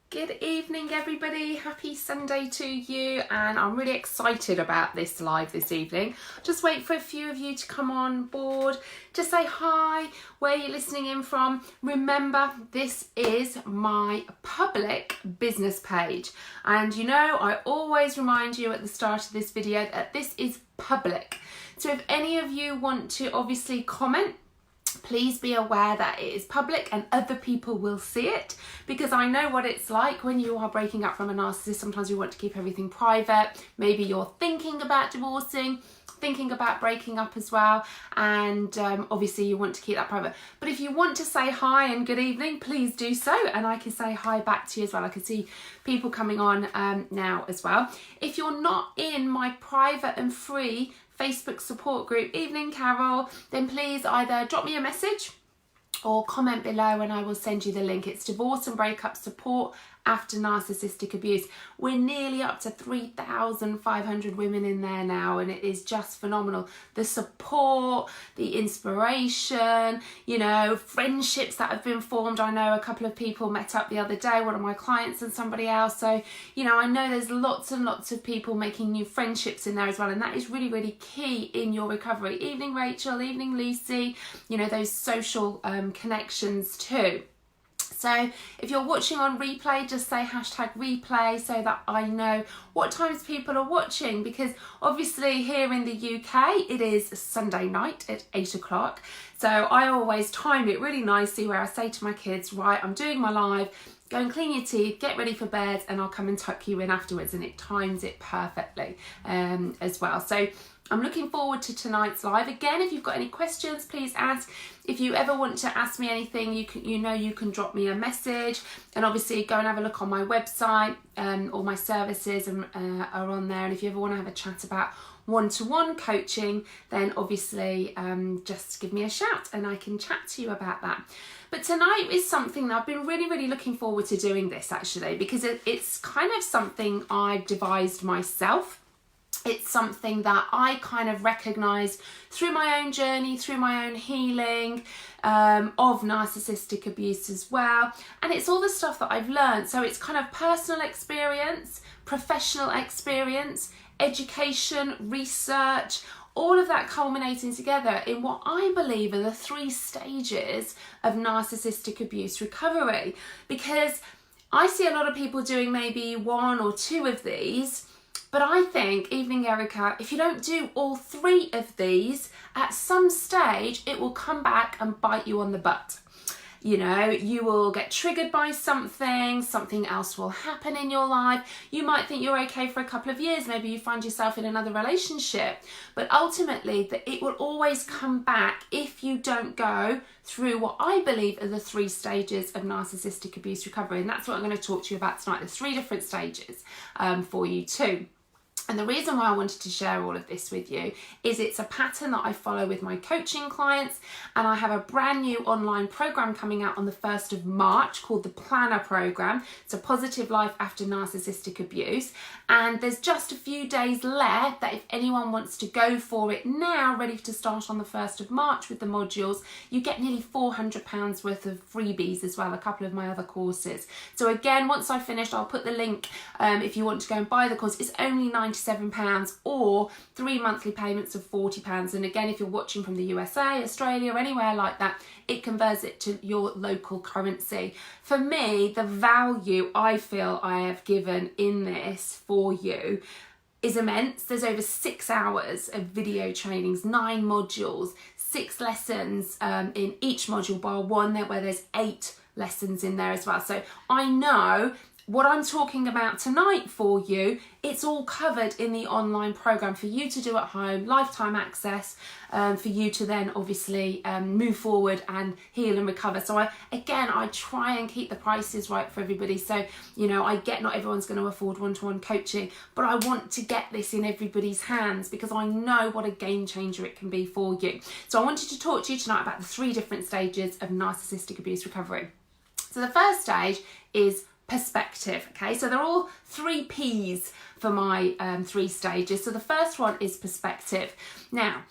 Good evening everybody, happy Sunday to you, and I'm really excited about this live this evening. Just wait for a few of you to come on board, just say hi, where you're listening in from. Remember, this is my public business page, and you know I always remind you at the start of this video that this is public. So if any of you want to obviously comment, please be aware that it is public and other people will see it, because I know what it's like when you are breaking up from a narcissist. Sometimes you want to keep everything private. Maybe you're thinking about divorcing, thinking about breaking up as well, and obviously you want to keep that private. But if you want to say hi and good evening, please do so, and I can say hi back to you as well. I can see people coming on now as well. If you're not in my private and free Facebook support group, Evening Carol, then please either drop me a message or comment below and I will send you the link. It's Divorce and Breakup Support After Narcissistic Abuse. We're nearly up to 3,500 women in there now, and it is just phenomenal. The support, the inspiration, you know, friendships that have been formed. I know a couple of people met up the other day, one of my clients and somebody else. So, you know, I know there's lots and lots of people making new friendships in there as well, and that is really, really key in your recovery. Evening Rachel, evening Lucy, you know, those social connections too. So if you're watching on replay, just say hashtag replay so that I know what times people are watching, because obviously here in the UK it is Sunday night at 8 o'clock. So I always time it really nicely where I say to my kids, right, I'm doing my live, go and clean your teeth, get ready for bed, and I'll come and tuck you in afterwards, and it times it perfectly as well. So I'm looking forward to tonight's live. Again, if you've got any questions, please ask. If you ever want to ask me anything, you can drop me a message, and obviously go and have a look on my website. All my services are on there, and if you ever want to have a chat about one-to-one coaching, then obviously just give me a shout and I can chat to you about that. But tonight is something that I've been really looking forward to doing this, actually, because it's kind of something I've devised myself. It's something that I kind of recognised through my own journey, through my own healing of narcissistic abuse as well. And it's all the stuff that I've learned. So it's kind of personal experience, professional experience, education, research, all of that culminating together in what I believe are the 3 stages of narcissistic abuse recovery. Because I see a lot of people doing maybe 1 or 2 of these, but I think, evening Erica, if you don't do all 3 of these, at some stage it will come back and bite you on the butt. You know, you will get triggered by something else will happen in your life. You might think you're okay for a couple of years, maybe you find yourself in another relationship, but ultimately it will always come back if you don't go through what I believe are the 3 stages of narcissistic abuse recovery. And that's what I'm going to talk to you about tonight, the 3 different stages for you too. And the reason why I wanted to share all of this with you is it's a pattern that I follow with my coaching clients, and I have a brand new online program coming out on the 1st of March called the Planner Program. It's a positive life after narcissistic abuse, and there's just a few days left that if anyone wants to go for it now, ready to start on the 1st of March with the modules, you get nearly £400 worth of freebies as well, a couple of my other courses. So again, once I've finished, I'll put the link if you want to go and buy the course. It's only £97 or 3 monthly payments of £40. And again, if you're watching from the USA, Australia, or anywhere like that, it converts it to your local currency. For me, the value I feel I have given in this for you is immense. There's over 6 hours of video trainings, 9 modules, 6 lessons in each module, bar 1 there where there's 8 lessons in there as well. So I know what I'm talking about tonight for you, it's all covered in the online program for you to do at home, lifetime access, for you to then obviously move forward and heal and recover. So I try and keep the prices right for everybody. So, you know, I get not everyone's going to afford one-to-one coaching, but I want to get this in everybody's hands because I know what a game changer it can be for you. So I wanted to talk to you tonight about the 3 different stages of narcissistic abuse recovery. So the first stage is perspective. Okay, so they're all 3 P's for my 3 stages. So the first one is perspective. Now,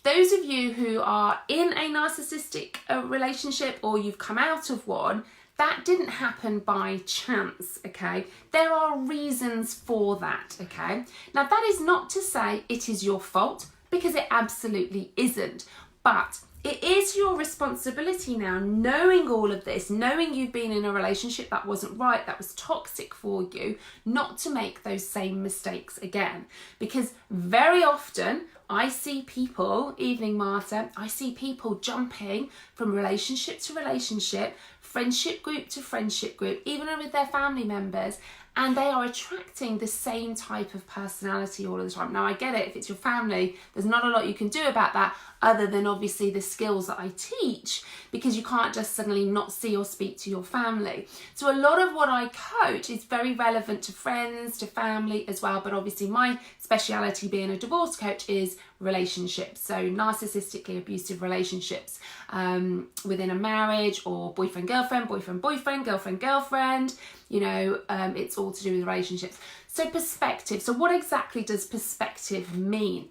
those of you who are in a narcissistic relationship or you've come out of one, that didn't happen by chance, okay? There are reasons for that, okay? Now, that is not to say it is your fault, because it absolutely isn't. But it is your responsibility now, knowing all of this, knowing you've been in a relationship that wasn't right, that was toxic for you, not to make those same mistakes again. Because very often I see people, evening Martha, I see people jumping from relationship to relationship, friendship group to friendship group, even with their family members, and they are attracting the same type of personality all of the time. Now, I get it, if it's your family, there's not a lot you can do about that, other than obviously the skills that I teach, because you can't just suddenly not see or speak to your family. So a lot of what I coach is very relevant to friends, to family as well, but obviously my speciality being a divorce coach is relationships, so narcissistically abusive relationships within a marriage, or boyfriend-girlfriend, boyfriend-boyfriend, girlfriend-girlfriend, you know, it's all to do with relationships. So perspective, so what exactly does perspective mean?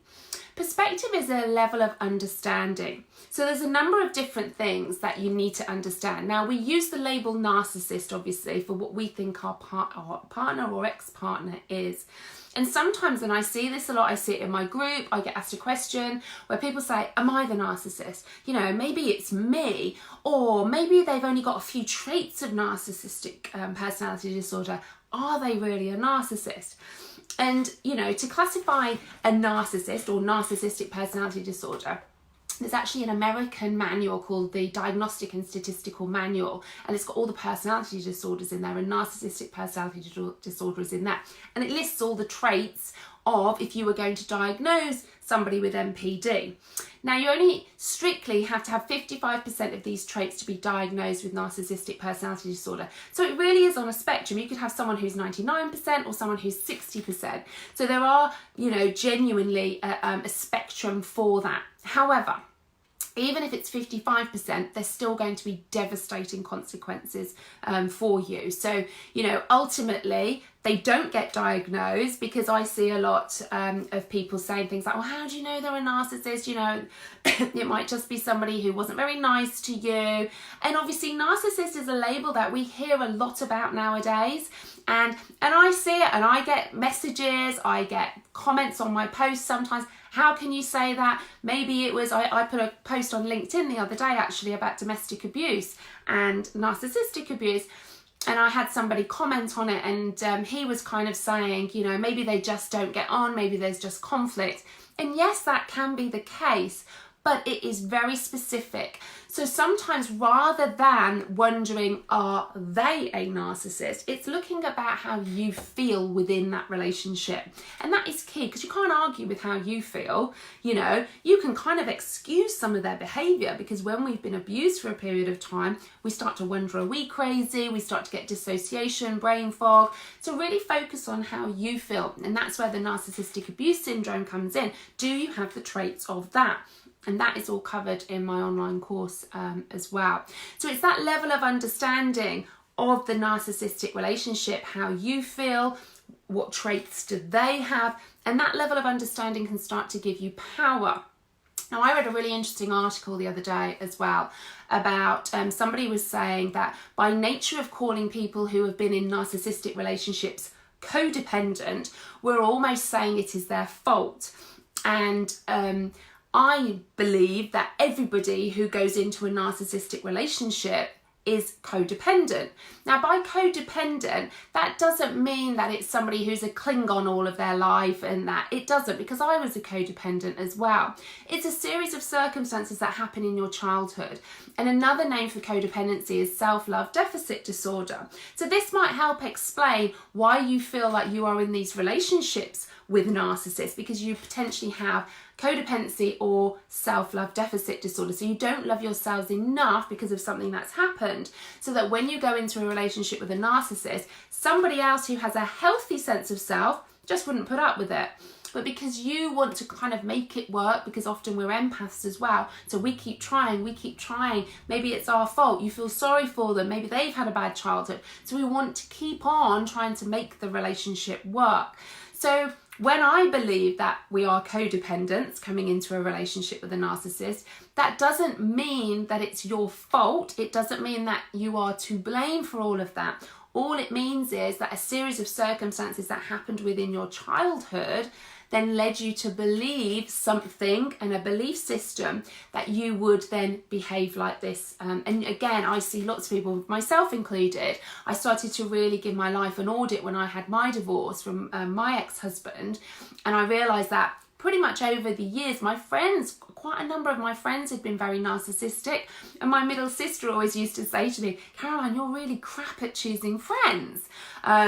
Perspective is a level of understanding. So there's a number of different things that you need to understand. Now, we use the label narcissist, obviously, for what we think our partner or ex-partner is. And sometimes, and I see this a lot, I see it in my group, I get asked a question where people say, am I the narcissist? You know, maybe it's me, or maybe they've only got a few traits of narcissistic personality disorder. Are they really a narcissist? And, you know, to classify a narcissist or narcissistic personality disorder, there's actually an American manual called the Diagnostic and Statistical Manual, and it's got all the personality disorders in there, and narcissistic personality disorder is in there. And it lists all the traits of if you were going to diagnose somebody with NPD. Now, you only strictly have to have 55% of these traits to be diagnosed with narcissistic personality disorder. So it really is on a spectrum. You could have someone who's 99% or someone who's 60%. So there are, you know, genuinely a spectrum for that. However, even if it's 55%, there's still going to be devastating consequences for you. So, you know, ultimately, they don't get diagnosed, because I see a lot of people saying things like, well, how do you know they're a narcissist? You know, it might just be somebody who wasn't very nice to you. And obviously, narcissist is a label that we hear a lot about nowadays. And I see it, and I get messages, I get comments on my posts sometimes. How can you say that? Maybe it was, I put a post on LinkedIn the other day actually about domestic abuse and narcissistic abuse. And I had somebody comment on it, and he was kind of saying, you know, maybe they just don't get on, maybe there's just conflict. And yes, that can be the case, but it is very specific. So sometimes, rather than wondering, are they a narcissist, it's looking about how you feel within that relationship. And that is key, because you can't argue with how you feel. You know, you can kind of excuse some of their behaviour, because when we've been abused for a period of time, we start to wonder, are we crazy? We start to get dissociation, brain fog. So really focus on how you feel. And that's where the narcissistic abuse syndrome comes in. Do you have the traits of that? And that is all covered in my online course as well. So it's that level of understanding of the narcissistic relationship, how you feel, what traits do they have, and that level of understanding can start to give you power. Now, I read a really interesting article the other day as well about somebody was saying that by nature of calling people who have been in narcissistic relationships codependent, we're almost saying it is their fault. And I believe that everybody who goes into a narcissistic relationship is codependent. Now, by codependent, that doesn't mean that it's somebody who's a Klingon all of their life, and that it doesn't, because I was a codependent as well. It's a series of circumstances that happen in your childhood. And another name for codependency is self-love deficit disorder. So this might help explain why you feel like you are in these relationships with narcissists, because you potentially have codependency or self-love deficit disorder. So you don't love yourselves enough because of something that's happened, so that when you go into a relationship with a narcissist, somebody else who has a healthy sense of self just wouldn't put up with it. But because you want to kind of make it work, because often we're empaths as well, so we keep trying. Maybe it's our fault. You feel sorry for them. Maybe they've had a bad childhood. So we want to keep on trying to make the relationship work. So when I believe that we are codependents coming into a relationship with a narcissist, that doesn't mean that it's your fault. It doesn't mean that you are to blame for all of that. All it means is that a series of circumstances that happened within your childhood then led you to believe something and a belief system that you would then behave like this. And again, I see lots of people, myself included, I started to really give my life an audit when I had my divorce from my ex-husband, and I realised that pretty much over the years, my friends, quite a number of my friends had been very narcissistic, and my middle sister always used to say to me, Caroline, you're really crap at choosing friends,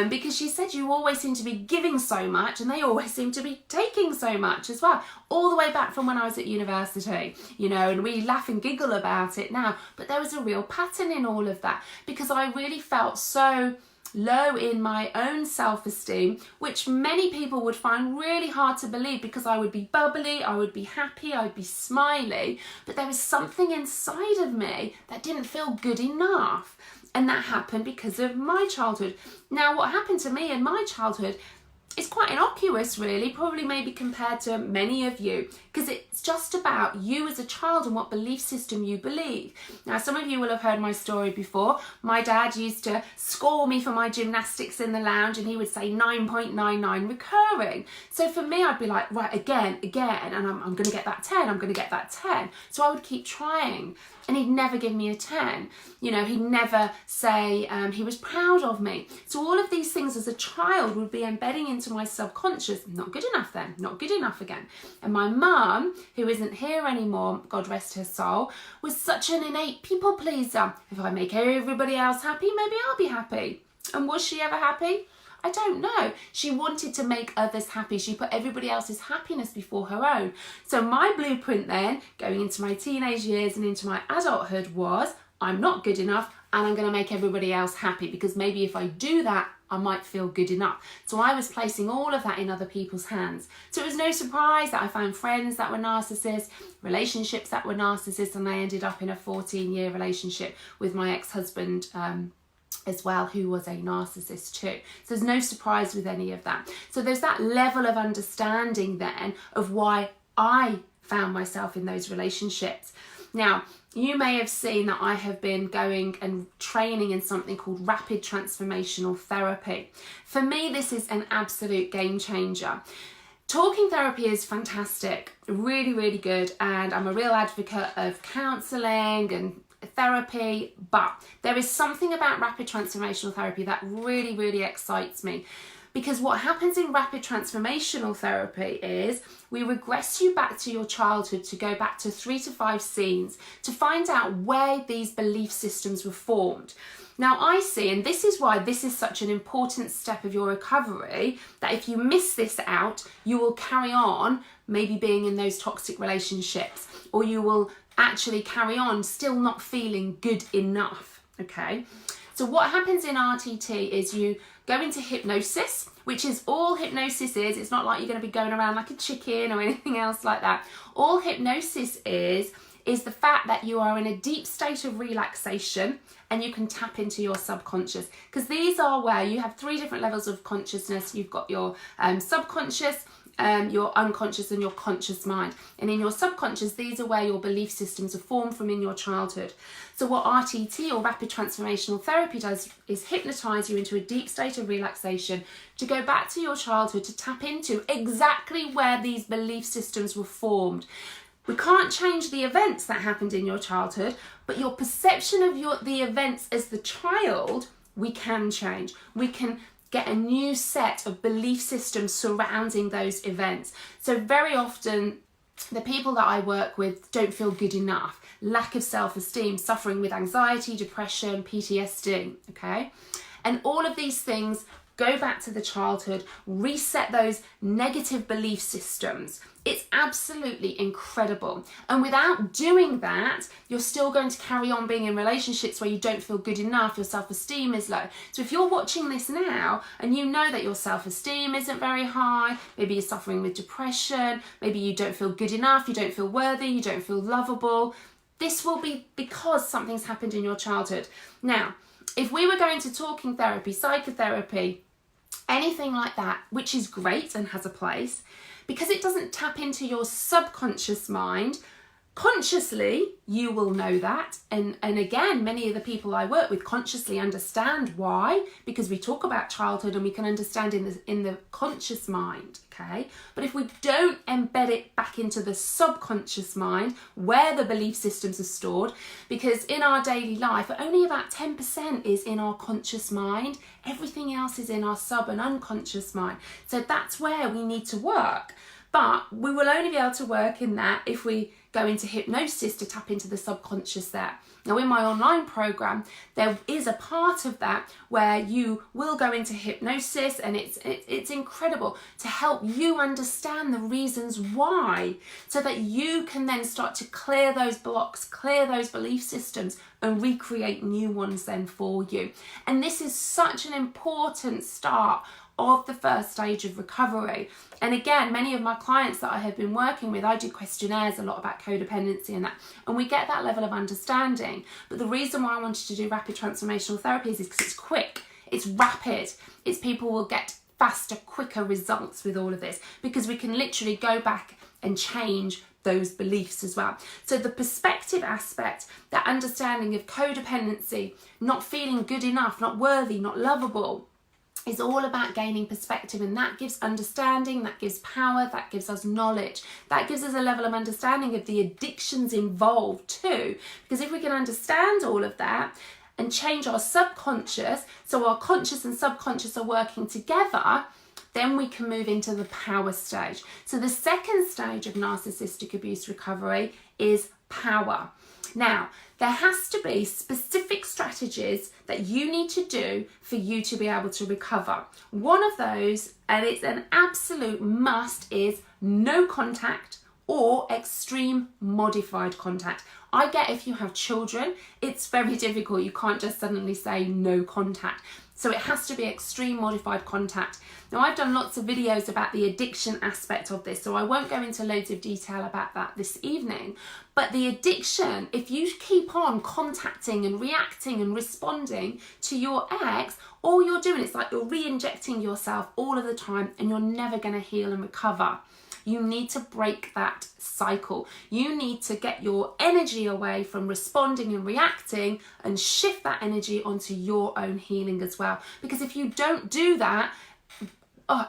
because she said you always seem to be giving so much and they always seem to be taking so much as well, all the way back from when I was at university, you know, and we laugh and giggle about it now, but there was a real pattern in all of that, because I really felt so low in my own self-esteem, which many people would find really hard to believe, because I would be bubbly, I would be happy, I'd be smiley, but there was something inside of me that didn't feel good enough, and that happened because of my childhood. Now, what happened to me in my childhood is quite innocuous, really, probably maybe compared to many of you, because it's just about you as a child and what belief system you believe. Now, some of you will have heard my story before. My dad used to score me for my gymnastics in the lounge, and he would say 9.99 recurring. So for me, I'd be like, right, again, and I'm going to get that 10, I'm going to get that 10. So I would keep trying, and he'd never give me a 10. You know, he'd never say he was proud of me. So all of these things as a child would be embedding into my subconscious. Not good enough then, not good enough again. And my mum, who isn't here anymore, God rest her soul, was such an innate people pleaser. If I make everybody else happy, maybe I'll be happy. And was she ever happy? I don't know. She wanted to make others happy. She put everybody else's happiness before her own. So my blueprint then, going into my teenage years and into my adulthood, was I'm not good enough and I'm going to make everybody else happy, because maybe if I do that, I might feel good enough. So I was placing all of that in other people's hands. So it was no surprise that I found friends that were narcissists, relationships that were narcissists, and I ended up in a 14-year relationship with my ex-husband as well, who was a narcissist too. So there's no surprise with any of that. So there's that level of understanding then of why I found myself in those relationships. Now, you may have seen that I have been going and training in something called rapid transformational therapy. For me, this is an absolute game changer. Talking therapy is fantastic, really, really good, and I'm a real advocate of counselling and therapy, but there is something about rapid transformational therapy that really, really excites me, because what happens in rapid transformational therapy is we regress you back to your childhood, to go back to 3 to 5 scenes to find out where these belief systems were formed. Now I see, and this is why this is such an important step of your recovery, that if you miss this out, you will carry on maybe being in those toxic relationships, or you will actually carry on still not feeling good enough, okay? So what happens in RTT is you go into hypnosis, which is all hypnosis is. It's not like you're going to be going around like a chicken or anything else like that. All hypnosis is the fact that you are in a deep state of relaxation and you can tap into your subconscious, because these are where you have 3 different levels of consciousness. You've got your subconscious, your unconscious and your conscious mind. And in your subconscious, these are where your belief systems are formed from in your childhood. So what RTT, or rapid transformational therapy, does is hypnotize you into a deep state of relaxation to go back to your childhood, to tap into exactly where these belief systems were formed. We can't change the events that happened in your childhood, but your perception of the events as the child, we can change. We can get a new set of belief systems surrounding those events. So very often, the people that I work with don't feel good enough, lack of self-esteem, suffering with anxiety, depression, PTSD, okay? And all of these things go back to the childhood, reset those negative belief systems. It's absolutely incredible. And without doing that, you're still going to carry on being in relationships where you don't feel good enough, your self-esteem is low. So if you're watching this now and you know that your self-esteem isn't very high, maybe you're suffering with depression, maybe you don't feel good enough, you don't feel worthy, you don't feel lovable, this will be because something's happened in your childhood. Now, if we were going to talking therapy, psychotherapy, anything like that, which is great and has a place, because it doesn't tap into your subconscious mind. Consciously, you will know that. And again, many of the people I work with consciously understand why, because we talk about childhood and we can understand in the conscious mind, okay? But if we don't embed it back into the subconscious mind, where the belief systems are stored, because in our daily life, only about 10% is in our conscious mind. Everything else is in our sub and unconscious mind. So that's where we need to work. But we will only be able to work in that if we go into hypnosis to tap into the subconscious there. Now, in my online program, there is a part of that where you will go into hypnosis, and it's incredible to help you understand the reasons why, so that you can then start to clear those blocks, clear those belief systems, and recreate new ones then for you. And this is such an important start of the first stage of recovery. And again, many of my clients that I have been working with, I do questionnaires a lot about codependency and that, and we get that level of understanding. But the reason why I wanted to do rapid transformational therapies is because it's quick, it's rapid, it's people will get faster, quicker results with all of this, because we can literally go back and change those beliefs as well. So the perspective aspect, that understanding of codependency, not feeling good enough, not worthy, not lovable, is all about gaining perspective, and that gives understanding, that gives power, that gives us knowledge, that gives us a level of understanding of the addictions involved too, because if we can understand all of that and change our subconscious, so our conscious and subconscious are working together, then we can move into the power stage. So the second stage of narcissistic abuse recovery is power. Now, there has to be specific strategies that you need to do for you to be able to recover. One of those, and it's an absolute must, is no contact or extreme modified contact. I get if you have children, it's very difficult. You can't just suddenly say no contact. So it has to be extreme modified contact. Now, I've done lots of videos about the addiction aspect of this, so I won't go into loads of detail about that this evening. But the addiction, if you keep on contacting and reacting and responding to your ex, all you're doing is like you're re-injecting yourself all of the time, and you're never going to heal and recover. You need to break that cycle. You need to get your energy away from responding and reacting and shift that energy onto your own healing as well. Because if you don't do that,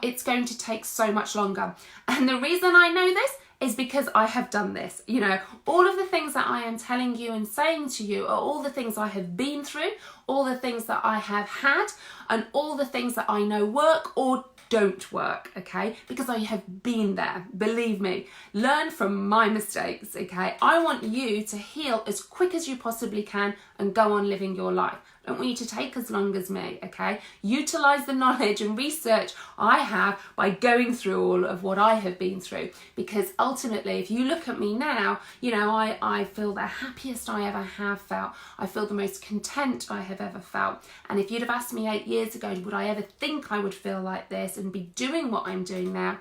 it's going to take so much longer. And the reason I know this is because I have done this. You know, all of the things that I am telling you and saying to you are all the things I have been through, all the things that I have had, and all the things that I know work or don't work, okay? Because I have been there, believe me. Learn from my mistakes, okay? I want you to heal as quick as you possibly can and go on living your life. I don't want you to take as long as me, okay? Utilize the knowledge and research I have by going through all of what I have been through, because ultimately, if you look at me now, you know, I feel the happiest I ever have felt. I feel the most content I have ever felt. And if you'd have asked me 8 years ago, would I ever think I would feel like this and be doing what I'm doing now?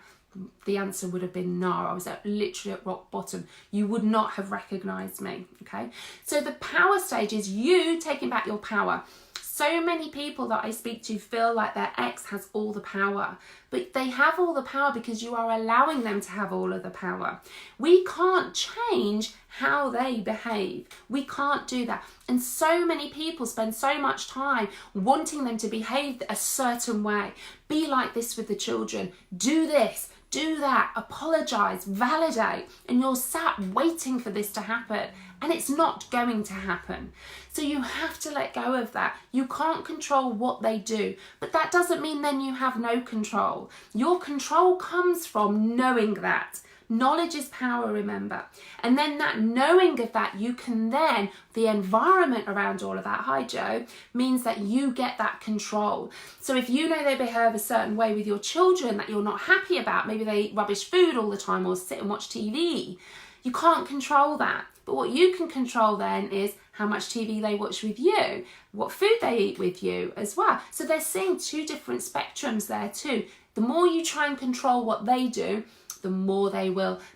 The answer would have been no. I was literally at rock bottom. You would not have recognised me, okay? So the power stage is you taking back your power. So many people that I speak to feel like their ex has all the power, but they have all the power because you are allowing them to have all of the power. We can't change how they behave. We can't do that. And so many people spend so much time wanting them to behave a certain way. Be like this with the children. Do this. Do that, apologise, validate, and you're sat waiting for this to happen, and it's not going to happen. So you have to let go of that. You can't control what they do, but that doesn't mean then you have no control. Your control comes from knowing that. Knowledge is power, remember. And then that knowing of that, you can then, the environment around all of that, hi Joe, means that you get that control. So if you know they behave a certain way with your children that you're not happy about, maybe they eat rubbish food all the time or sit and watch TV, you can't control that. But what you can control then is how much TV they watch with you, what food they eat with you as well. So they're seeing two different spectrums there too. The more you try and control what they do, the more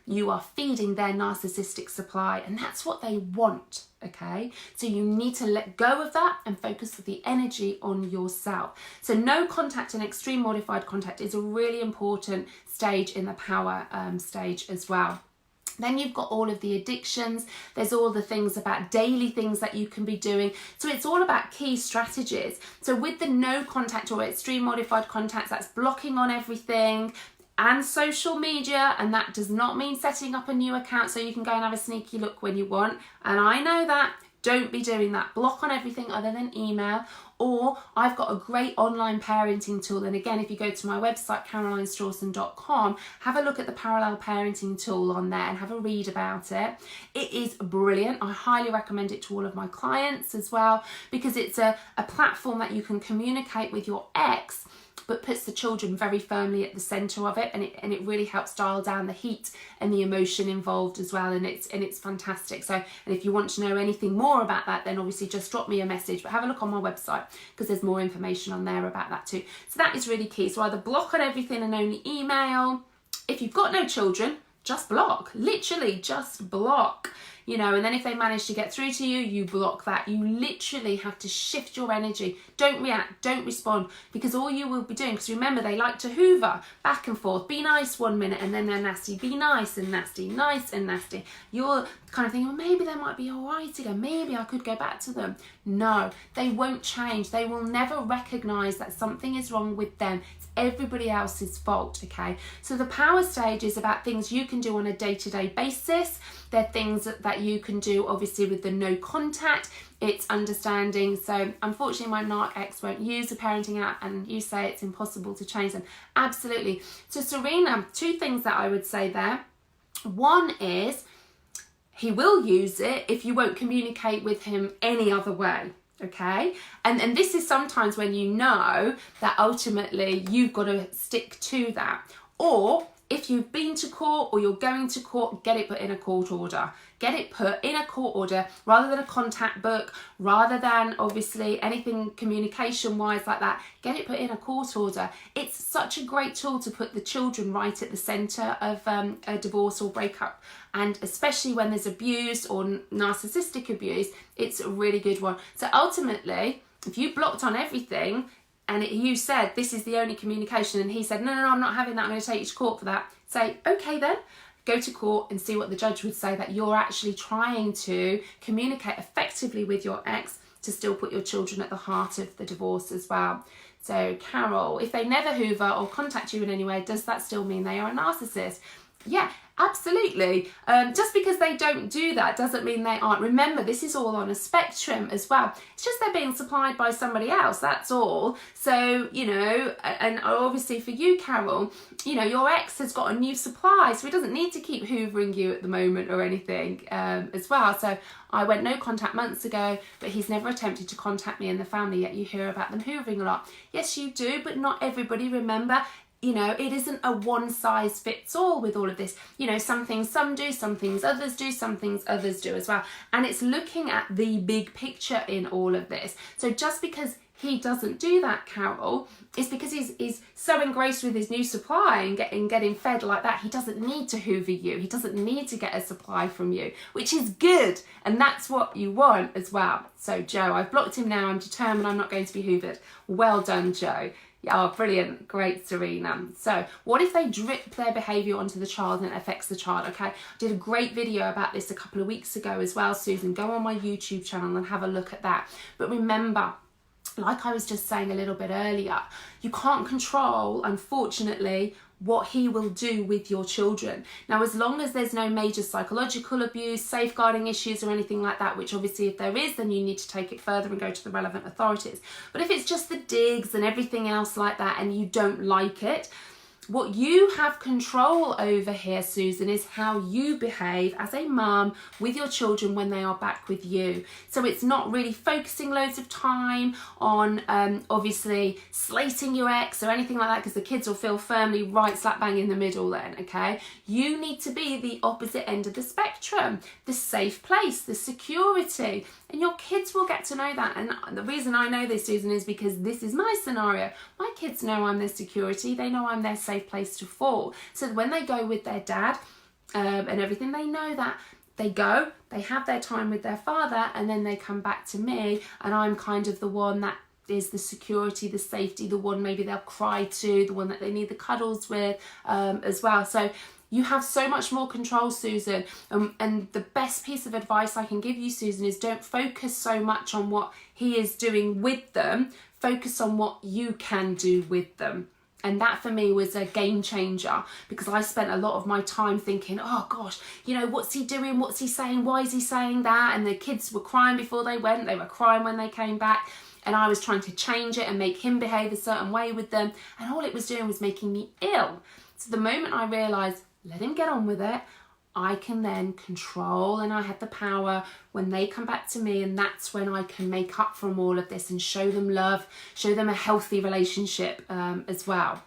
you are feeding their narcissistic supply, and that's what they want, okay? So you need to let go of that and focus the energy on yourself. So no contact and extreme modified contact is a really important stage in the power stage as well. Then you've got all of the addictions. There's all the things about daily things that you can be doing. So it's all about key strategies. So with the no contact or extreme modified contacts, that's blocking on everything and social media. And that does not mean setting up a new account so you can go and have a sneaky look when you want. And I know that. Don't be doing that. Block on everything other than email. Or I've got a great online parenting tool. And again, if you go to my website, carolinestrawson.com, have a look at the parallel parenting tool on there and have a read about it. It is brilliant. I highly recommend it to all of my clients as well, because it's a platform that you can communicate with your ex, but puts the children very firmly at the centre of it, and it really helps dial down the heat and the emotion involved as well, and it's fantastic. So, and if you want to know anything more about that, then obviously just drop me a message, but have a look on my website because there's more information on there about that too. So that is really key. So either block on everything and only email. If you've got no children, just block, literally just block. You know, and then if they manage to get through to you, you block that. You literally have to shift your energy. Don't react, don't respond, because all you will be doing, because remember, they like to hoover back and forth. Be nice 1 minute and then they're nasty. Be nice and nasty, nice and nasty. You're kind of thinking, well, maybe they might be all right again. Maybe I could go back to them. No, they won't change. They will never recognize that something is wrong with them. It's everybody else's fault, okay? So the power stage is about things you can do on a day-to-day basis. They're things that you can do, obviously, with the no contact. It's understanding. So unfortunately, my narc ex won't use the parenting app, and you say it's impossible to change them. Absolutely. So Serena, 2 things that I would say there. One is he will use it if you won't communicate with him any other way. Okay, and this is sometimes when you know that ultimately you've got to stick to that. Or if you've been to court or you're going to court, get it put in a court order. Get it put in a court order rather than a contact book, rather than obviously anything communication-wise like that. Get it put in a court order. It's such a great tool to put the children right at the centre of a divorce or breakup. And especially when there's abuse or narcissistic abuse, it's a really good one. So ultimately, if you blocked on everything, and you said this is the only communication, and he said no, I'm not having that, I'm going to take you to court for that, say okay then, go to court and see what the judge would say, that you're actually trying to communicate effectively with your ex to still put your children at the heart of the divorce as well. So Carol, if they never hoover or contact you in any way, does that still mean they are a narcissist? Yeah, absolutely. Just because they don't do that doesn't mean they aren't. Remember, this is all on a spectrum as well. It's just they're being supplied by somebody else, that's all. So, you know, and obviously for you, Carol, you know, your ex has got a new supply, so he doesn't need to keep hoovering you at the moment or anything as well. So I went no contact months ago, but he's never attempted to contact me in the family, yet you hear about them hoovering a lot. Yes, you do, but not everybody. Remember, you know, it isn't a one size fits all with all of this. You know, some things some do, some things others do, some things others do as well. And it's looking at the big picture in all of this. So just because he doesn't do that, Carol, is because he's so engrossed with his new supply and getting fed like that. He doesn't need to hoover you. He doesn't need to get a supply from you, which is good. And that's what you want as well. So Joe, I've blocked him now. I'm determined I'm not going to be hoovered. Well done, Joe. Oh, brilliant. Great, Serena. So what if they drip their behaviour onto the child and it affects the child? Okay, I did a great video about this a couple of weeks ago as well, Susan. Go on my YouTube channel and have a look at that. But remember, like I was just saying a little bit earlier, you can't control, unfortunately, what he will do with your children. Now, as long as there's no major psychological abuse, safeguarding issues or anything like that, which obviously if there is, then you need to take it further and go to the relevant authorities. But if it's just the digs and everything else like that and you don't like it, what you have control over here, Susan, is how you behave as a mum with your children when they are back with you. So it's not really focusing loads of time on obviously slating your ex or anything like that, because the kids will feel firmly right slap bang in the middle then, okay? You need to be the opposite end of the spectrum, the safe place, the security, and your kids will get to know that. And the reason I know this, Susan, is because this is my scenario. My kids know I'm their security. They know I'm their safe safe place to fall. So when they go with their dad and everything, they know that they go, they have their time with their father, and then they come back to me, and I'm kind of the one that is the security, the safety, the one maybe they'll cry to, the one that they need the cuddles with as well. So you have so much more control, Susan. And the best piece of advice I can give you, Susan, is don't focus so much on what he is doing with them. Focus on what you can do with them. And that for me was a game changer, because I spent a lot of my time thinking, oh gosh, you know, what's he doing? What's he saying? Why is he saying that? And the kids were crying before they went. They were crying when they came back. And I was trying to change it and make him behave a certain way with them. And all it was doing was making me ill. So the moment I realised, let him get on with it, I can then control, and I have the power when they come back to me, and that's when I can make up from all of this and show them love, show them a healthy relationship as well.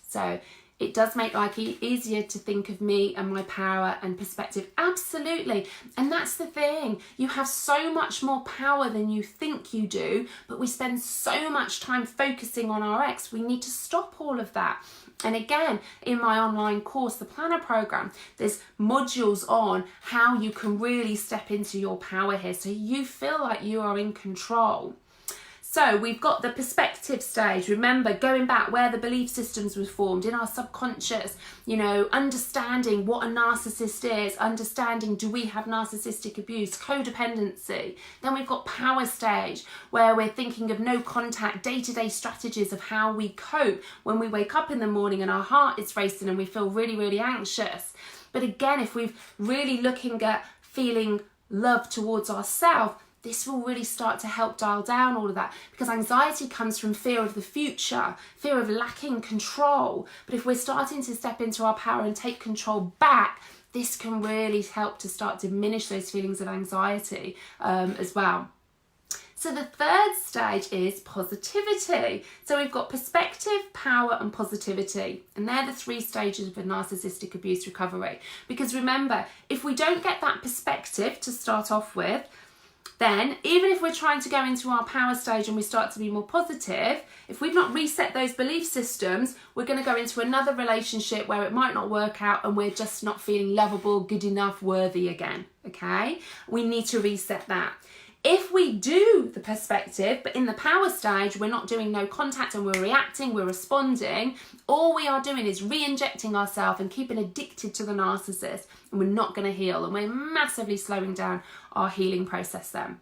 So it does make life easier to think of me and my power and perspective. Absolutely. And that's the thing. You have so much more power than you think you do, but we spend so much time focusing on our ex. We need to stop all of that. And again, in my online course, the Planner Program, there's modules on how you can really step into your power here, so you feel like you are in control. So we've got the perspective stage. Remember, going back where the belief systems were formed in our subconscious, you know, understanding what a narcissist is, understanding, do we have narcissistic abuse, codependency. Then we've got power stage, where we're thinking of no contact, day-to-day strategies of how we cope when we wake up in the morning and our heart is racing and we feel really, really anxious. But again, if we're really looking at feeling love towards ourselves, this will really start to help dial down all of that, because anxiety comes from fear of the future, fear of lacking control. But if we're starting to step into our power and take control back, this can really help to start to diminish those feelings of anxiety as well. So the third stage is positivity. So we've got perspective, power and positivity. And they're the three stages of a narcissistic abuse recovery. Because remember, if we don't get that perspective to start off with, then even if we're trying to go into our power stage and we start to be more positive, if we've not reset those belief systems, we're going to go into another relationship where it might not work out and we're just not feeling lovable, good enough, worthy again. Okay? We need to reset that. If we do the perspective, but in the power stage, we're not doing no contact and we're reacting, we're responding, all we are doing is re-injecting ourselves and keeping addicted to the narcissist, and we're not going to heal, and we're massively slowing down our healing process then.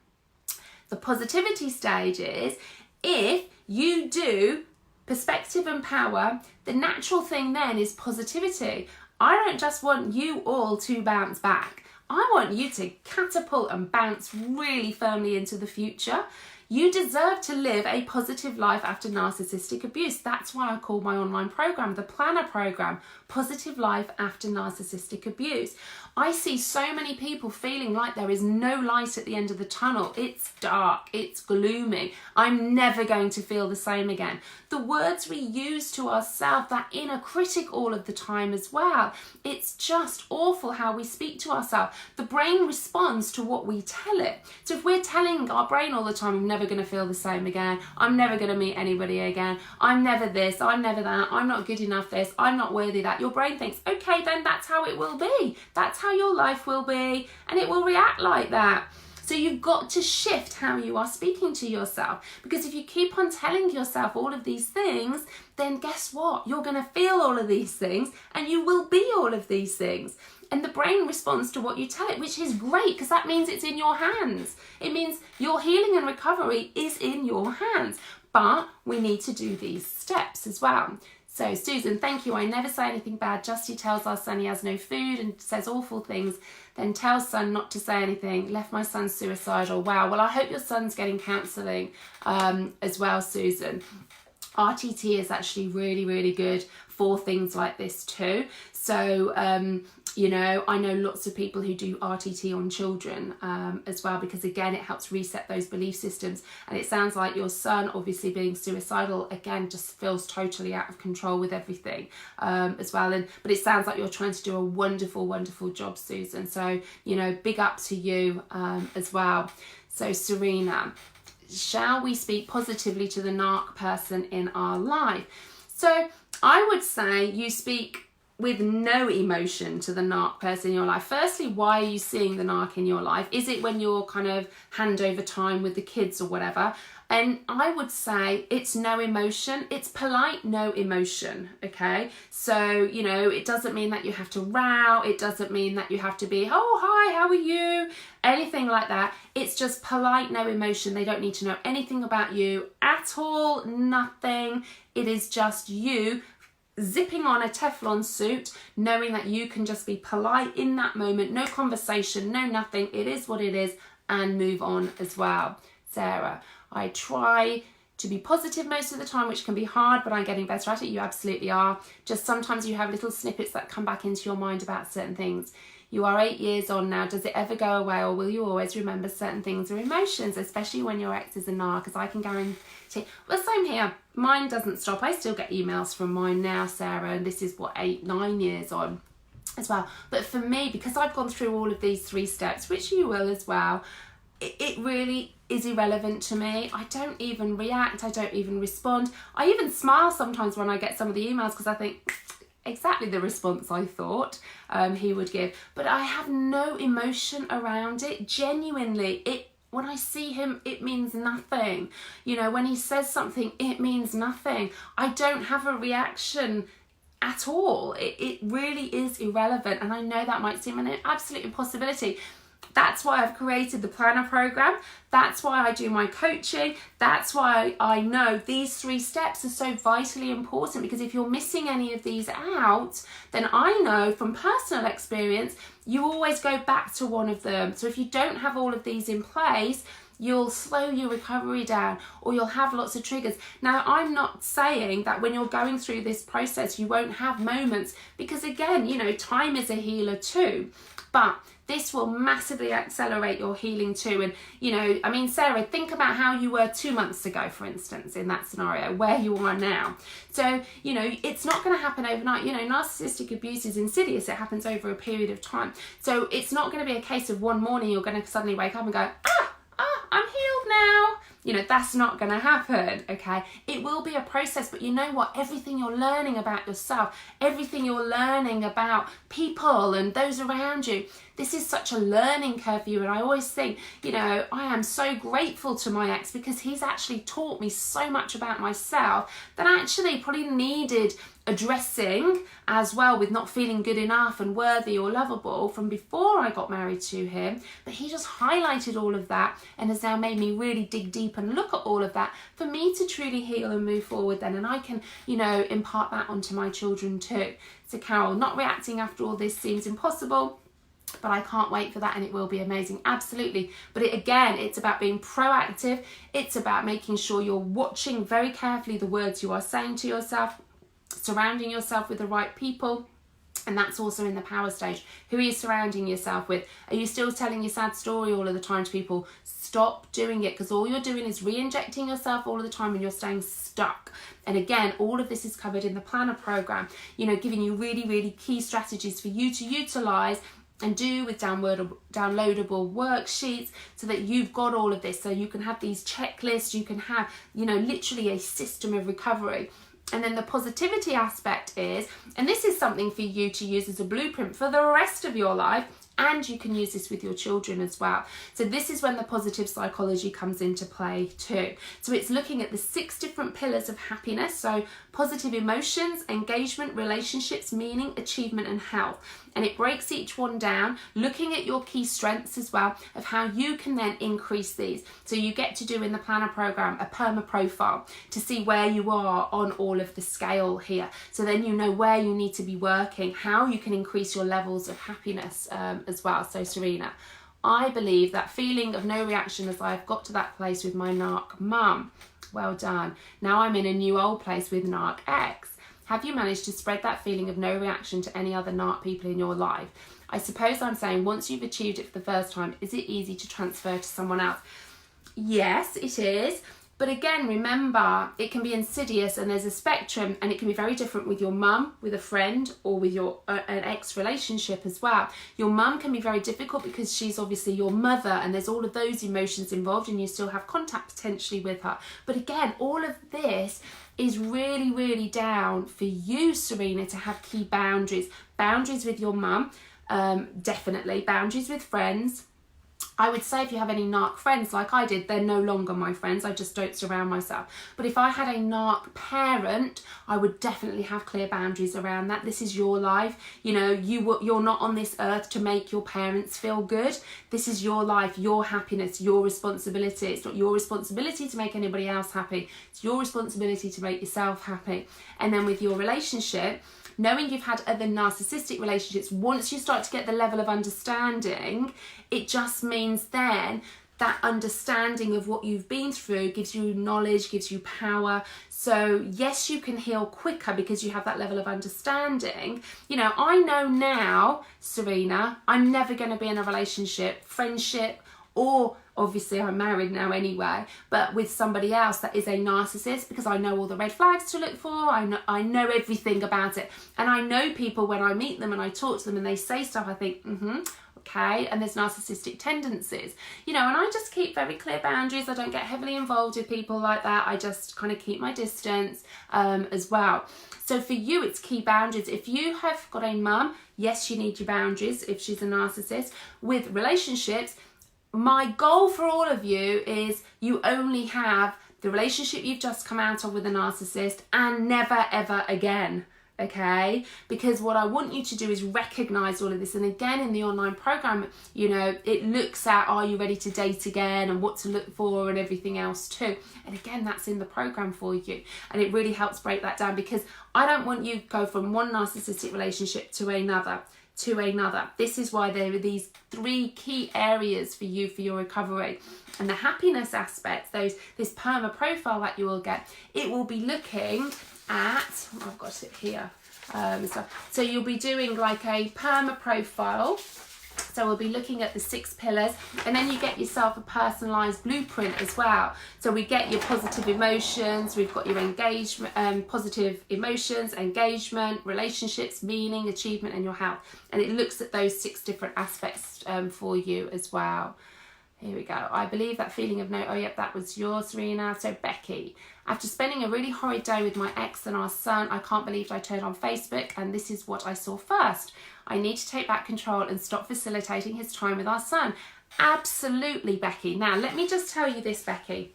The positivity stage is, if you do perspective and power, the natural thing then is positivity. I don't just want you all to bounce back. I want you to catapult and bounce really firmly into the future. You deserve to live a positive life after narcissistic abuse. That's why I call my online program, the Planner Program, Positive Life After Narcissistic Abuse. I see so many people feeling like there is no light at the end of the tunnel. It's dark, it's gloomy. I'm never going to feel the same again. The words we use to ourselves, that inner critic all of the time as well. It's just awful how we speak to ourselves. The brain responds to what we tell it. So if we're telling our brain all the time, I'm never going to feel the same again, I'm never going to meet anybody again, I'm never this, I'm never that, I'm not good enough this, I'm not worthy that, your brain thinks, okay, then that's how it will be. That's how your life will be, and it will react like that. So you've got to shift how you are speaking to yourself, because if you keep on telling yourself all of these things, then guess what? You're going to feel all of these things and you will be all of these things. And the brain responds to what you tell it, which is great, because that means it's in your hands. It means your healing and recovery is in your hands. But we need to do these steps as well. So Susan, thank you. I never say anything bad. Justy tells our son he has no food and says awful things. Then tells son not to say anything. Left my son suicidal. Wow. Well, I hope your son's getting counselling as well, Susan. RTT is actually really, really good for things like this too. So, you know, I know lots of people who do RTT on children as well, because again, it helps reset those belief systems. And it sounds like your son, obviously being suicidal, again, just feels totally out of control with everything as well. But it sounds like you're trying to do a wonderful, wonderful job, Susan. So, you know, big up to you as well. So Serena, shall we speak positively to the narc person in our life? So I would say you speak with no emotion to the narc person in your life. Firstly, why are you seeing the narc in your life? Is it when you're kind of hand over time with the kids or whatever? And I would say it's no emotion. It's polite no emotion, okay? So, you know, it doesn't mean that you have to row. It doesn't mean that you have to be, oh, hi, how are you? Anything like that. It's just polite no emotion. They don't need to know anything about you at all, nothing. It is just you zipping on a Teflon suit, knowing that you can just be polite in that moment, no conversation, no nothing. It is what it is, and move on as well. Sarah, I try to be positive most of the time, which can be hard, but I'm getting better at it. You absolutely are. Just sometimes you have little snippets that come back into your mind about certain things. You are 8 years on now. Does it ever go away, or will you always remember certain things or emotions, especially when your ex is a narc? Because I can guarantee, well, same here. Mine doesn't stop. I still get emails from mine now, Sarah, and this is what, 8, 9 years on as well. But for me, because I've gone through all of these 3 steps, which you will as well, it really is irrelevant to me. I don't even react. I don't even respond. I even smile sometimes when I get some of the emails, because I think exactly the response I thought he would give. But I have no emotion around it. Genuinely, when I see him, it means nothing. You know, when he says something, it means nothing. I don't have a reaction at all. It really is irrelevant. And I know that might seem an absolute impossibility. That's why I've created the planner program. That's why I do my coaching. That's why I know these 3 steps are so vitally important, because if you're missing any of these out, then I know from personal experience, you always go back to one of them. So if you don't have all of these in place, you'll slow your recovery down, or you'll have lots of triggers. Now, I'm not saying that when you're going through this process, you won't have moments, because again, you know, time is a healer too. But this will massively accelerate your healing too. And, you know, I mean, Sarah, think about how you were 2 months ago, for instance, in that scenario, where you are now. So, you know, it's not going to happen overnight. You know, narcissistic abuse is insidious. It happens over a period of time. So it's not going to be a case of one morning you're going to suddenly wake up and go, I'm healed now. You know, that's not going to happen, okay? It will be a process, but you know what? Everything you're learning about yourself, everything you're learning about people and those around you, this is such a learning curve for you. And I always think, you know, I am so grateful to my ex, because he's actually taught me so much about myself that I actually probably needed addressing as well, with not feeling good enough and worthy or lovable from before I got married to him. But he just highlighted all of that and has now made me really dig deep and look at all of that for me to truly heal and move forward then. And I can, you know, impart that onto my children too. So Carol, not reacting after all this seems impossible, but I can't wait for that, and it will be amazing. Absolutely. But again, it's about being proactive. It's about making sure you're watching very carefully the words you are saying to yourself, surrounding yourself with the right people. And that's also in the power stage. Who are you surrounding yourself with? Are you still telling your sad story all of the time to people? Stop doing it, because all you're doing is re-injecting yourself all of the time, and you're staying stuck. And again, all of this is covered in the planner program, you know, giving you really, really key strategies for you to utilize and do with downloadable worksheets, so that you've got all of this, so you can have these checklists, you can have, you know, literally a system of recovery. And then the positivity aspect is, and this is something for you to use as a blueprint for the rest of your life, and you can use this with your children as well. So this is when the positive psychology comes into play too. So it's looking at the 6 different pillars of happiness. So positive emotions, engagement, relationships, meaning, achievement, and health. And it breaks each one down, looking at your key strengths as well, of how you can then increase these. So you get to do in the planner program a perma profile to see where you are on all of the scale here. So then you know where you need to be working, how you can increase your levels of happiness as well. So Serena, I believe that feeling of no reaction as I've got to that place with my narc mum. Well done. Now I'm in a new old place with narc ex. Have you managed to spread that feeling of no reaction to any other narc people in your life? I suppose I'm saying, once you've achieved it for the first time, is it easy to transfer to someone else? Yes, it is. But again, remember, it can be insidious, and there's a spectrum, and it can be very different with your mum, with a friend, or with your an ex relationship as well. Your mum can be very difficult because she's obviously your mother, and there's all of those emotions involved, and you still have contact potentially with her. But again, all of this is really, really down for you, Serena, to have key boundaries. Boundaries with your mum, definitely. Boundaries with friends. I would say if you have any narc friends like I did, they're no longer my friends. I just don't surround myself. But if I had a narc parent, I would definitely have clear boundaries around that. This is your life. You know, you're not on this earth to make your parents feel good. This is your life, your happiness, your responsibility. It's not your responsibility to make anybody else happy. It's your responsibility to make yourself happy. And then with your relationship, knowing you've had other narcissistic relationships, once you start to get the level of understanding, it just means then that understanding of what you've been through gives you knowledge, gives you power. So yes, you can heal quicker because you have that level of understanding. You know, I know now, Serena, I'm never going to be in a relationship, friendship, or obviously I'm married now anyway, but with somebody else that is a narcissist, because I know all the red flags to look for. I know everything about it. And I know people when I meet them and I talk to them and they say stuff, I think, okay, and there's narcissistic tendencies, you know, and I just keep very clear boundaries. I don't get heavily involved with people like that. I just kind of keep my distance as well. So for you, it's key boundaries. If you have got a mum, yes, you need your boundaries if she's a narcissist. With relationships, my goal for all of you is you only have the relationship you've just come out of with a narcissist and never ever again, okay? Because what I want you to do is recognize all of this. And again, in the online program, you know, it looks at, are you ready to date again, and what to look for and everything else too. And again, that's in the program for you. And it really helps break that down, because I don't want you to go from one narcissistic relationship to another. This is why there are these 3 key areas for you for your recovery. And the happiness aspects, this perma profile that you will get, it will be looking at, I've got it here. So you'll be doing like a perma profile. So we'll be looking at the 6 pillars, and then you get yourself a personalised blueprint as well. So we get your positive emotions, we've got your engagement, positive emotions, engagement, relationships, meaning, achievement, and your health. And it looks at those 6 different aspects for you as well. Here we go. I believe that feeling of no, oh yep, that was yours, Serena. So Becky, after spending a really horrid day with my ex and our son, I can't believe I turned on Facebook and this is what I saw first. I need to take back control and stop facilitating his time with our son. Absolutely, Becky. Now, let me just tell you this, Becky,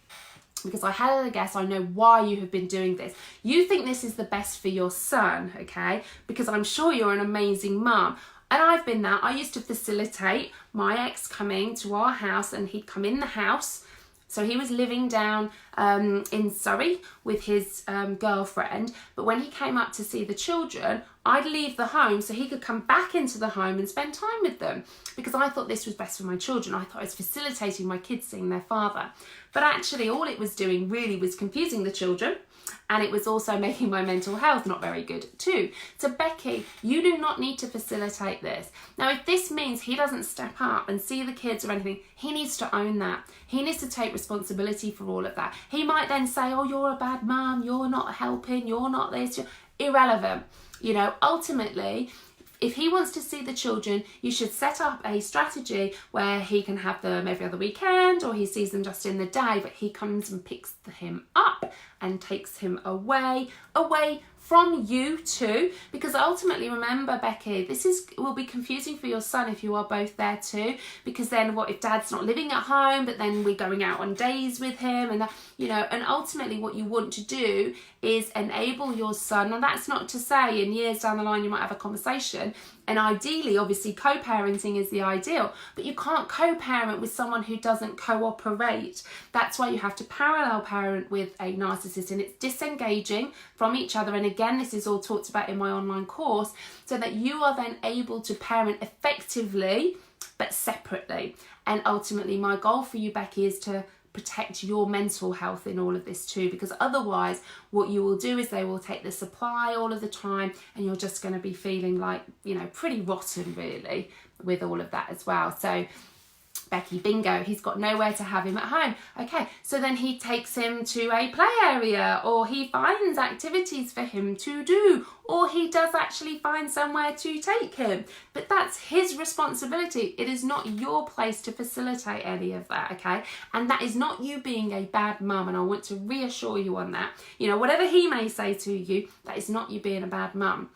because I had a guess, I know why you have been doing this. You think this is the best for your son, okay? Because I'm sure you're an amazing mum. And I've been that. I used to facilitate my ex coming to our house, and he'd come in the house. So he was living down in Surrey with his girlfriend. But when he came up to see the children, I'd leave the home so he could come back into the home and spend time with them, because I thought this was best for my children. I thought I was facilitating my kids seeing their father. But actually all it was doing really was confusing the children, and it was also making my mental health not very good too. So Becky, you do not need to facilitate this. Now, if this means he doesn't step up and see the kids or anything, he needs to own that. He needs to take responsibility for all of that. He might then say, oh, you're a bad mum, you're not helping, you're not this, you're irrelevant. You know, ultimately, if he wants to see the children, you should set up a strategy where he can have them every other weekend, or he sees them just in the day, but he comes and picks him up and takes him away from you too. Because ultimately, remember, Becky, will be confusing for your son if you are both there too, because then what if dad's not living at home, but then we're going out on days with him, and that, you know, and ultimately what you want to do is enable your son. And that's not to say in years down the line you might have a conversation, and ideally, obviously, co-parenting is the ideal, but you can't co-parent with someone who doesn't cooperate. That's why you have to parallel parent with a narcissist, and it's disengaging from each other. And again, this is all talked about in my online course, so that you are then able to parent effectively, but separately. And ultimately, my goal for you, Becky, is to protect your mental health in all of this too, because otherwise what you will do is they will take the supply all of the time, and you're just going to be feeling like, you know, pretty rotten really with all of that as well. So Becky, bingo, he's got nowhere to have him at home. Okay, so then he takes him to a play area, or he finds activities for him to do, or he does actually find somewhere to take him. But that's his responsibility. It is not your place to facilitate any of that, okay? And that is not you being a bad mum, and I want to reassure you on that. You know, whatever he may say to you, that is not you being a bad mum.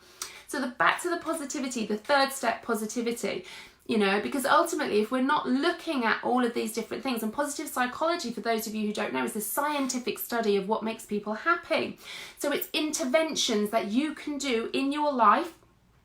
So back to the positivity, the third step, positivity. You know, because ultimately, if we're not looking at all of these different things, and positive psychology, for those of you who don't know, is the scientific study of what makes people happy. So it's interventions that you can do in your life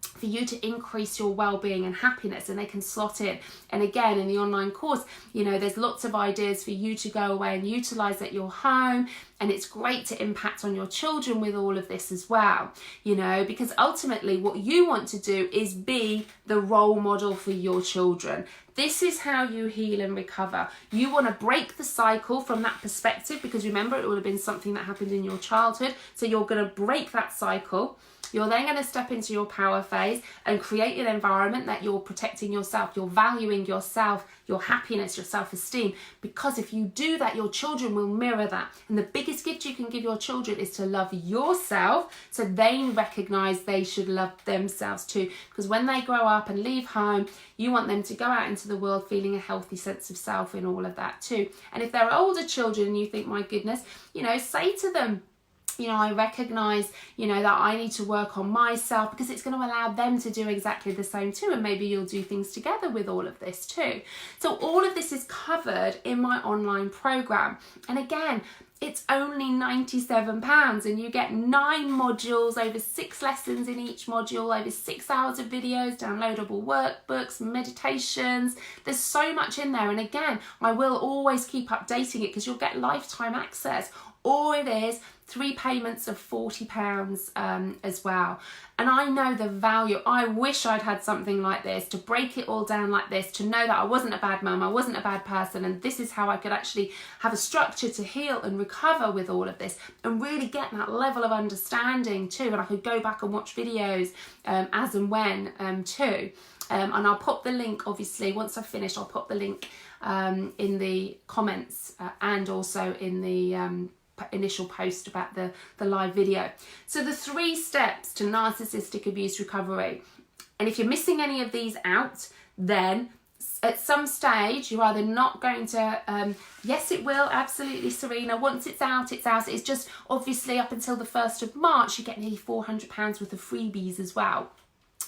for you to increase your well-being and happiness, and they can slot in. And again, in the online course, you know, there's lots of ideas for you to go away and utilize at your home, and it's great to impact on your children with all of this as well, you know, because ultimately what you want to do is be the role model for your children. This is how you heal and recover. You want to break the cycle from that perspective, because remember, it will have been something that happened in your childhood. So you're going to break that cycle. You're then going to step into your power phase and create an environment that you're protecting yourself, you're valuing yourself, your happiness, your self-esteem. Because if you do that, your children will mirror that. And the biggest gift you can give your children is to love yourself, so they recognize they should love themselves too. Because when they grow up and leave home, you want them to go out into the world feeling a healthy sense of self in all of that too. And if they're older children and you think, my goodness, you know, say to them, you know, I recognise, you know, that I need to work on myself, because it's going to allow them to do exactly the same too. And maybe you'll do things together with all of this too. So all of this is covered in my online programme. And again, it's only £97, and you get 9 modules, over 6 lessons in each module, over 6 hours of videos, downloadable workbooks, meditations. There's so much in there. And again, I will always keep updating it, because you'll get lifetime access. Or it is 3 payments of £40 as well. And I know the value. I wish I'd had something like this, to break it all down like this, to know that I wasn't a bad mum, I wasn't a bad person, and this is how I could actually have a structure to heal and recover with all of this, and really get that level of understanding too. And I could go back and watch videos as and when too. And I'll pop the link, obviously, once I've finished, I'll pop the link in the comments and also in the initial post about the live video. So the 3 steps to narcissistic abuse recovery. And if you're missing any of these out, then at some stage you're either not going to, yes it will, absolutely Serena, once it's out, it's out. It's just obviously up until the 1st of March you get nearly £400 worth of freebies as well.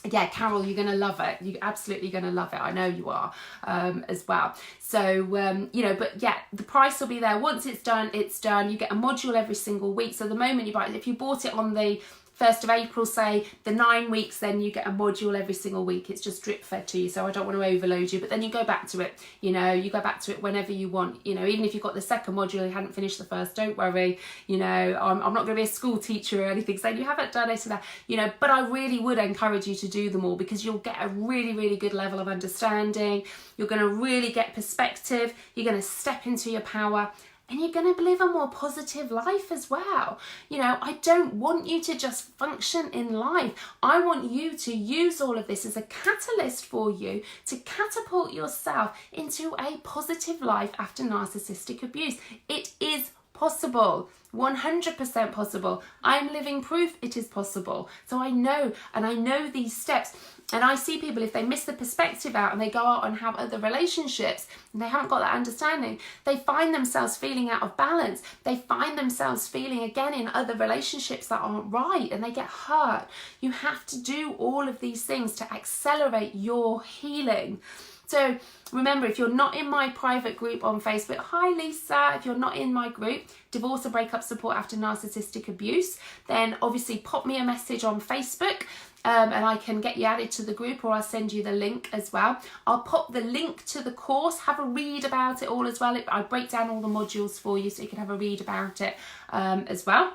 Yeah, Carol, you're going to love it. You're absolutely going to love it. I know you are as well. So, you know, but yeah, the price will be there. Once it's done, it's done. You get a module every single week. So the moment you buy it, if you bought it on the 1st of April, say, the 9 weeks, then you get a module every single week. It's just drip fed to you, so I don't want to overload you, but then you go back to it, you know, you go back to it whenever you want, you know, even if you've got the 2nd module, you hadn't finished the 1st, don't worry, you know, I'm not going to be a school teacher or anything saying you haven't done it, or that, you know, but I really would encourage you to do them all, because you'll get a really, really good level of understanding, you're going to really get perspective, you're going to step into your power, and you're going to live a more positive life as well. You know, I don't want you to just function in life. I want you to use all of this as a catalyst for you to catapult yourself into a positive life after narcissistic abuse. It is possible. 100% possible. I'm living proof it is possible. So I know these steps. And I see people, if they miss the perspective out and they go out and have other relationships and they haven't got that understanding, they find themselves feeling out of balance. They find themselves feeling again in other relationships that aren't right, and they get hurt. You have to do all of these things to accelerate your healing. So remember, if you're not in my private group on Facebook, hi Lisa, if you're not in my group, Divorce or Breakup Support After Narcissistic Abuse, then obviously pop me a message on Facebook and I can get you added to the group, or I'll send you the link as well. I'll pop the link to the course, have a read about it all as well. I break down all the modules for you so you can have a read about it as well.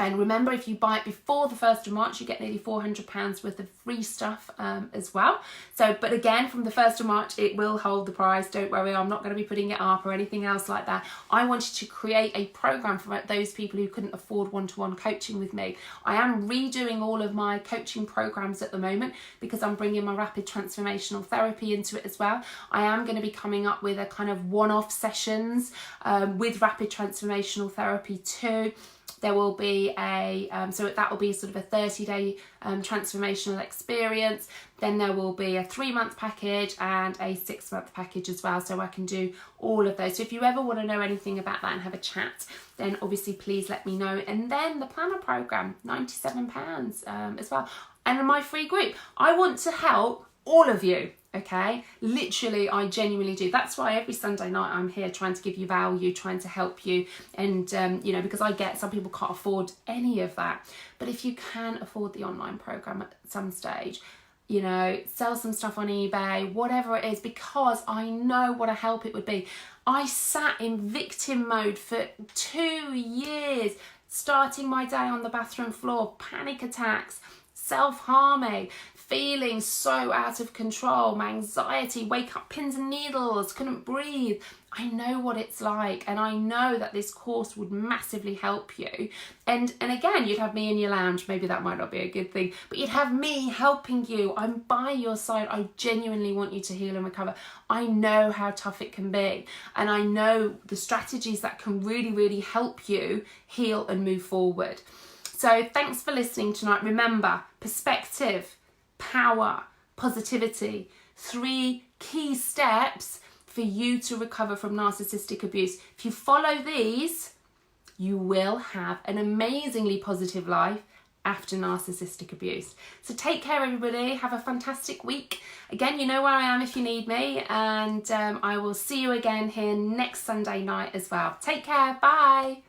And remember, if you buy it before the 1st of March, you get nearly £400 worth of free stuff as well. So, but again, from the 1st of March, it will hold the price. Don't worry, I'm not going to be putting it up or anything else like that. I wanted to create a program for those people who couldn't afford one-to-one coaching with me. I am redoing all of my coaching programs at the moment because I'm bringing my rapid transformational therapy into it as well. I am going to be coming up with a kind of one-off sessions with rapid transformational therapy too. There will be so that will be sort of a 30-day transformational experience. Then there will be a 3-month package and a 6-month package as well. So I can do all of those. So if you ever want to know anything about that and have a chat, then obviously please let me know. And then the planner program, £97 as well. And my free group. I want to help all of you. Okay, literally, I genuinely do. That's why every Sunday night I'm here trying to give you value, trying to help you. And, you know, because I get some people can't afford any of that. But if you can afford the online program at some stage, you know, sell some stuff on eBay, whatever it is, because I know what a help it would be. I sat in victim mode for 2 years, starting my day on the bathroom floor, panic attacks, self-harming, feeling so out of control, my anxiety, wake up, pins and needles, couldn't breathe. I know what it's like, and I know that this course would massively help you. And again, you'd have me in your lounge. Maybe that might not be a good thing, but you'd have me helping you. I'm by your side. I genuinely want you to heal and recover. I know how tough it can be, and I know the strategies that can really, really help you heal and move forward. So thanks for listening tonight. Remember, perspective, power, positivity, 3 key steps for you to recover from narcissistic abuse. If you follow these, you will have an amazingly positive life after narcissistic abuse. So take care, everybody. Have a fantastic week. Again, you know where I am if you need me, and I will see you again here next Sunday night as well. Take care. Bye.